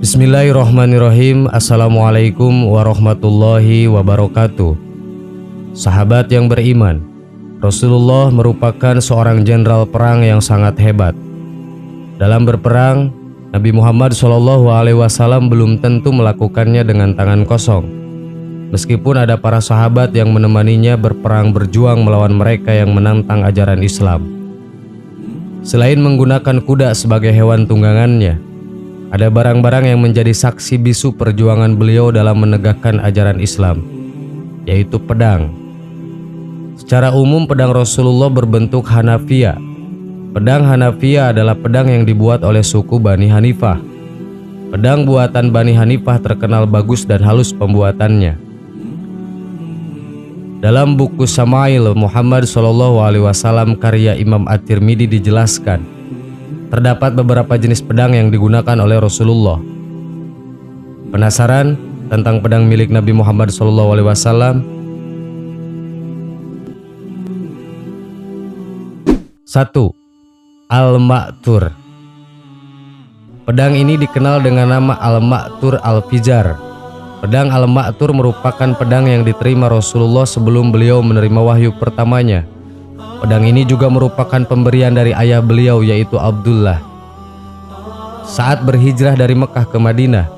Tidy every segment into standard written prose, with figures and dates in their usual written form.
Bismillahirrahmanirrahim. Assalamualaikum warahmatullahi wabarakatuh. Sahabat yang beriman, Rasulullah merupakan seorang jenderal perang yang sangat hebat. Dalam berperang, Nabi Muhammad SAW belum tentu melakukannya dengan tangan kosong. Meskipun ada para sahabat yang menemaninya berperang berjuang melawan mereka yang menantang ajaran Islam. Selain menggunakan kuda sebagai hewan tunggangannya, ada barang-barang yang menjadi saksi bisu perjuangan beliau dalam menegakkan ajaran Islam, yaitu pedang. Secara umum pedang Rasulullah berbentuk Hanafiyah. Pedang Hanafiyah adalah pedang yang dibuat oleh suku Bani Hanifah. Pedang buatan Bani Hanifah terkenal bagus dan halus pembuatannya. Dalam buku Syama'il Muhammad SAW karya Imam At-Tirmidzi dijelaskan, terdapat beberapa jenis pedang yang digunakan oleh Rasulullah. Penasaran tentang pedang milik Nabi Muhammad SAW? 1. Al-Ma'thur. Pedang ini dikenal dengan nama Al-Ma'thur Al-Fijar. Pedang Al-Ma'thur merupakan pedang yang diterima Rasulullah sebelum beliau menerima wahyu pertamanya. Pedang ini juga merupakan pemberian dari ayah beliau, yaitu Abdullah. Saat berhijrah dari Mekah ke Madinah,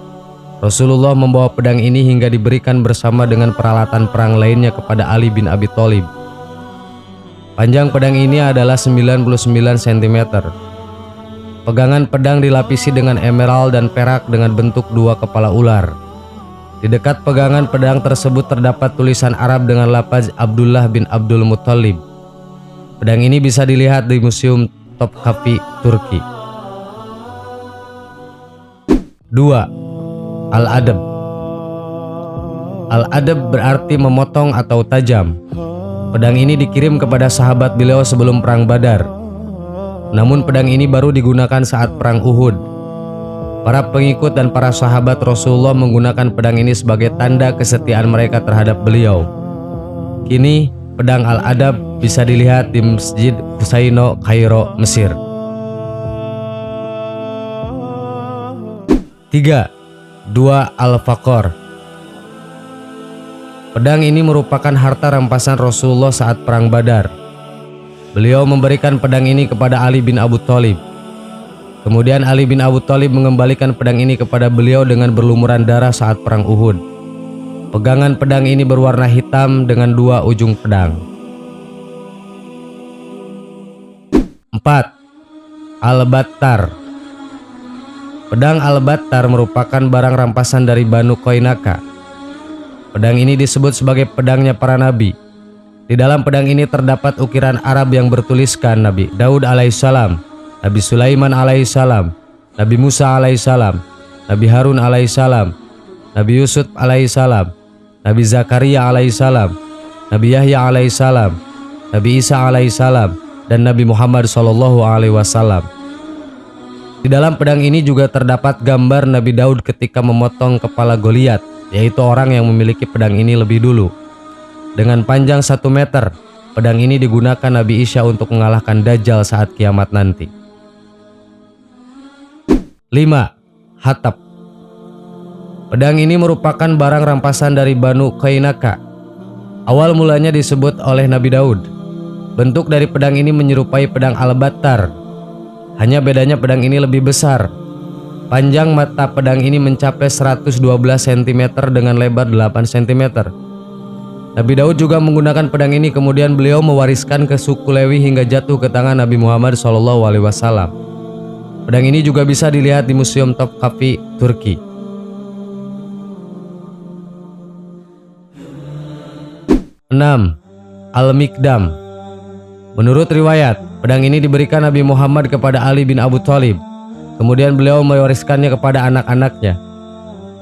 Rasulullah membawa pedang ini hingga diberikan bersama dengan peralatan perang lainnya kepada Ali bin Abi Thalib. Panjang pedang ini adalah 99 cm. Pegangan pedang dilapisi dengan emerald dan perak dengan bentuk dua kepala ular. Di dekat pegangan pedang tersebut terdapat tulisan Arab dengan lafaz Abdullah bin Abdul Muthalib. Pedang ini bisa dilihat di Museum Topkapi, Turki. 2. Al-Adab. Al-Adab berarti memotong atau tajam. Pedang ini dikirim kepada sahabat beliau sebelum perang Badar. Namun pedang ini baru digunakan saat perang Uhud. Para pengikut dan para sahabat Rasulullah menggunakan pedang ini sebagai tanda kesetiaan mereka terhadap beliau. Kini pedang Al-Adab bisa dilihat di Masjid Husaino, Kairo, Mesir. 3. Dua Al-Faqor. Pedang ini merupakan harta rampasan Rasulullah saat perang Badar. Beliau memberikan pedang ini kepada Ali bin Abi Thalib. Kemudian Ali bin Abi Thalib mengembalikan pedang ini kepada beliau dengan berlumuran darah saat perang Uhud. Pegangan pedang ini berwarna hitam dengan dua ujung pedang. 4. Al-Battar. Pedang Al-Battar merupakan barang rampasan dari Banu Qainaka. Pedang ini disebut sebagai pedangnya para nabi. Di dalam pedang ini terdapat ukiran Arab yang bertuliskan Nabi Daud alaihissalam, Nabi Sulaiman alaihissalam, Nabi Musa alaihissalam, Nabi Harun alaihissalam, Nabi Yusuf alaihissalam, Nabi Zakaria alaihissalam, Nabi Yahya alaihissalam, Nabi Isa alaihissalam, dan Nabi Muhammad SAW. Di dalam pedang ini juga terdapat gambar Nabi Daud ketika memotong kepala Goliat, yaitu orang yang memiliki pedang ini lebih dulu. Dengan panjang 1 meter, pedang ini digunakan Nabi Isa untuk mengalahkan Dajjal saat kiamat nanti. 5. Hatab. Pedang ini merupakan barang rampasan dari Banu Qainaka. Awal mulanya disebut oleh Nabi Daud. Bentuk dari pedang ini menyerupai pedang Al-Battar. Hanya bedanya pedang ini lebih besar. Panjang mata pedang ini mencapai 112 cm dengan lebar 8 cm. Nabi Daud juga menggunakan pedang ini, kemudian beliau mewariskan ke suku Lewi hingga jatuh ke tangan Nabi Muhammad SAW. Pedang ini juga bisa dilihat di Museum Topkapi, Turki. 6. Al-Mikdam. Menurut riwayat, pedang ini diberikan Nabi Muhammad kepada Ali bin Abi Thalib. Kemudian beliau mewariskannya kepada anak-anaknya.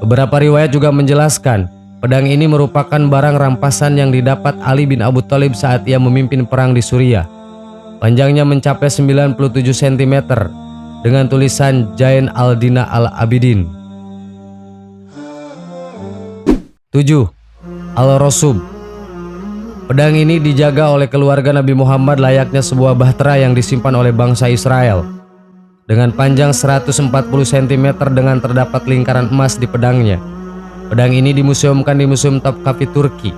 Beberapa riwayat juga menjelaskan pedang ini merupakan barang rampasan yang didapat Ali bin Abi Thalib saat ia memimpin perang di Suriah. Panjangnya mencapai 97 cm dengan tulisan Jain al-Dina al-Abidin. 7. Al-Rasub. Pedang ini dijaga oleh keluarga Nabi Muhammad layaknya sebuah bahtera yang disimpan oleh bangsa Israel. dengan panjang 140 cm dengan terdapat lingkaran emas di pedangnya. Pedang ini dimuseumkan di Museum Topkapi Turki.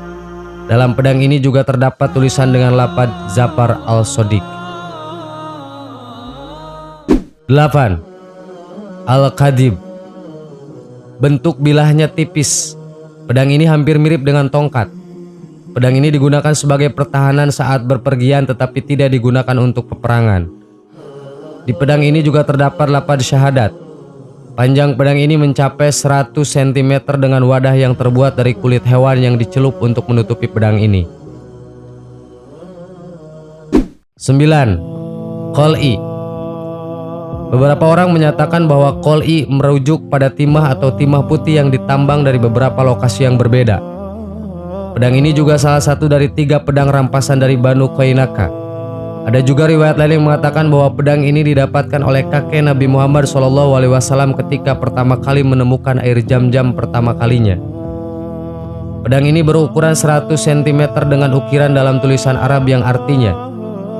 Dalam pedang ini juga terdapat tulisan dengan lafaz Zafar al-Shodiq. 8. Al-Qadib. Bentuk bilahnya tipis. Pedang ini hampir mirip dengan tongkat. Pedang ini digunakan sebagai pertahanan saat berpergian tetapi tidak digunakan untuk peperangan. Di pedang ini juga terdapat lafaz syahadat. Panjang pedang ini mencapai 100 cm dengan wadah yang terbuat dari kulit hewan yang dicelup untuk menutupi pedang ini. 9. Qol'i. Beberapa orang menyatakan bahwa qol'i merujuk pada timah atau timah putih yang ditambang dari beberapa lokasi yang berbeda. Pedang ini juga salah satu dari 3 pedang rampasan dari Banu Qainaka. Ada juga riwayat lain yang mengatakan bahwa pedang ini didapatkan oleh kakek Nabi Muhammad SAW ketika pertama kali menemukan air Zam-Zam pertama kalinya. Pedang ini berukuran 100 cm dengan ukiran dalam tulisan Arab yang artinya,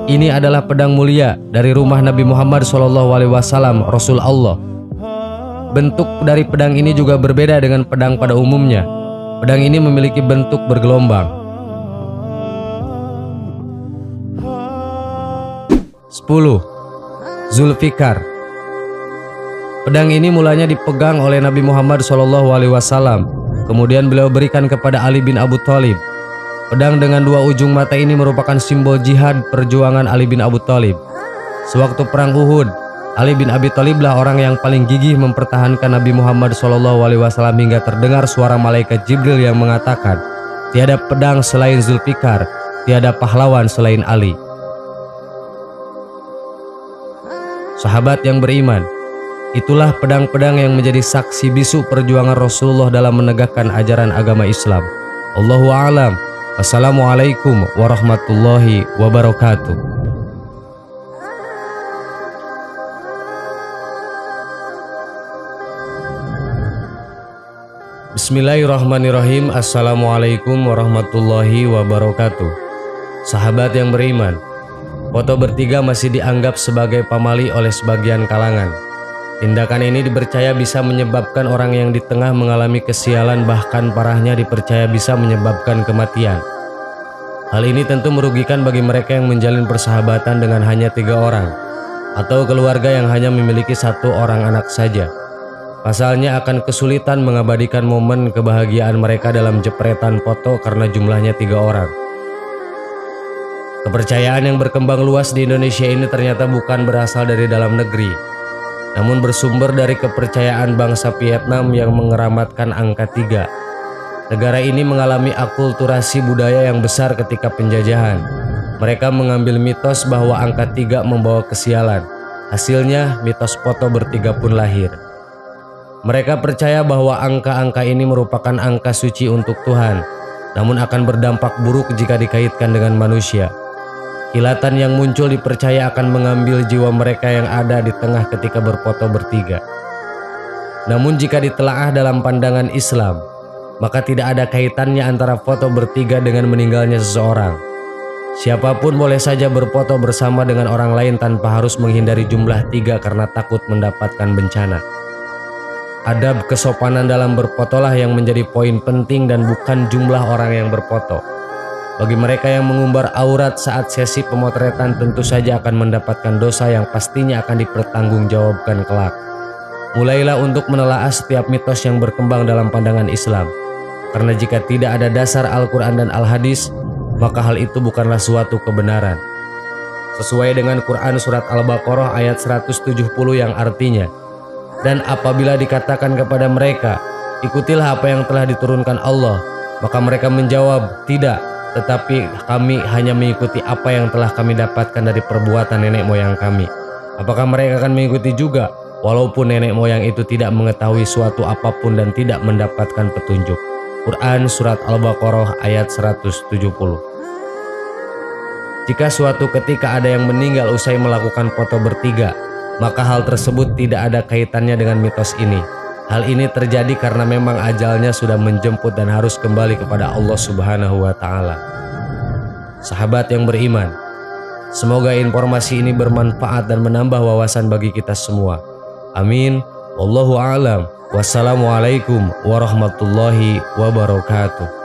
"Ini adalah pedang mulia dari rumah Nabi Muhammad SAW, Rasul Allah." Bentuk dari pedang ini juga berbeda dengan pedang pada umumnya. Pedang ini memiliki bentuk bergelombang. 10. Zulfikar. Pedang ini mulanya dipegang oleh Nabi Muhammad SAW. Kemudian beliau berikan kepada Ali bin Abu Thalib. Pedang dengan 2 ujung mata ini merupakan simbol jihad perjuangan Ali bin Abu Thalib. Sewaktu perang Uhud, Ali bin Abi Thalib lah orang yang paling gigih mempertahankan Nabi Muhammad SAW hingga terdengar suara malaikat Jibril yang mengatakan, "Tiada pedang selain Zulfikar, tiada pahlawan selain Ali." Sahabat yang beriman, itulah pedang-pedang yang menjadi saksi bisu perjuangan Rasulullah dalam menegakkan ajaran agama Islam. Allahu a'lam. Wassalamualaikum warahmatullahi wabarakatuh. Bismillahirrahmanirrahim. Assalamualaikum warahmatullahi wabarakatuh. Sahabat yang beriman, foto bertiga masih dianggap sebagai pamali oleh sebagian kalangan. Tindakan ini dipercaya bisa menyebabkan orang yang di tengah mengalami kesialan, bahkan parahnya dipercaya bisa menyebabkan kematian. Hal ini tentu merugikan bagi mereka yang menjalin persahabatan dengan hanya 3 orang, atau keluarga yang hanya memiliki 1 orang anak saja. Pasalnya akan kesulitan mengabadikan momen kebahagiaan mereka dalam jepretan foto karena jumlahnya 3 orang. Kepercayaan yang berkembang luas di Indonesia ini ternyata bukan berasal dari dalam negeri, namun bersumber dari kepercayaan bangsa Vietnam yang mengeramatkan angka 3. Negara ini mengalami akulturasi budaya yang besar ketika penjajahan. Mereka mengambil mitos bahwa angka 3 membawa kesialan. Hasilnya, mitos foto bertiga pun lahir. Mereka percaya bahwa angka-angka ini merupakan angka suci untuk Tuhan, namun akan berdampak buruk jika dikaitkan dengan manusia. Kilatan yang muncul dipercaya akan mengambil jiwa mereka yang ada di tengah ketika berfoto bertiga. Namun jika ditelaah dalam pandangan Islam, maka tidak ada kaitannya antara foto bertiga dengan meninggalnya seseorang. Siapapun boleh saja berfoto bersama dengan orang lain tanpa harus menghindari jumlah 3 karena takut mendapatkan bencana. Adab kesopanan dalam berfotolah yang menjadi poin penting dan bukan jumlah orang yang berfoto. Bagi mereka yang mengumbar aurat saat sesi pemotretan tentu saja akan mendapatkan dosa yang pastinya akan dipertanggungjawabkan kelak. Mulailah untuk menelaah setiap mitos yang berkembang dalam pandangan Islam. Karena jika tidak ada dasar Al-Quran dan Al-Hadis, maka hal itu bukanlah suatu kebenaran. Sesuai dengan Quran surat Al-Baqarah ayat 170 yang artinya, "Dan apabila dikatakan kepada mereka, ikutilah apa yang telah diturunkan Allah, maka mereka menjawab, tidak, tetapi kami hanya mengikuti apa yang telah kami dapatkan dari perbuatan nenek moyang kami. Apakah mereka akan mengikuti juga, walaupun nenek moyang itu tidak mengetahui suatu apapun dan tidak mendapatkan petunjuk?" Quran surat Al-Baqarah ayat 170. Jika suatu ketika ada yang meninggal usai melakukan foto bertiga, maka hal tersebut tidak ada kaitannya dengan mitos ini. Hal ini terjadi karena memang ajalnya sudah menjemput dan harus kembali kepada Allah Subhanahu wa Ta'ala. Sahabat yang beriman, Semoga informasi ini bermanfaat dan menambah wawasan bagi kita semua. Amin. Wallahu a'lam. Wassalamualaikum warahmatullahi wabarakatuh.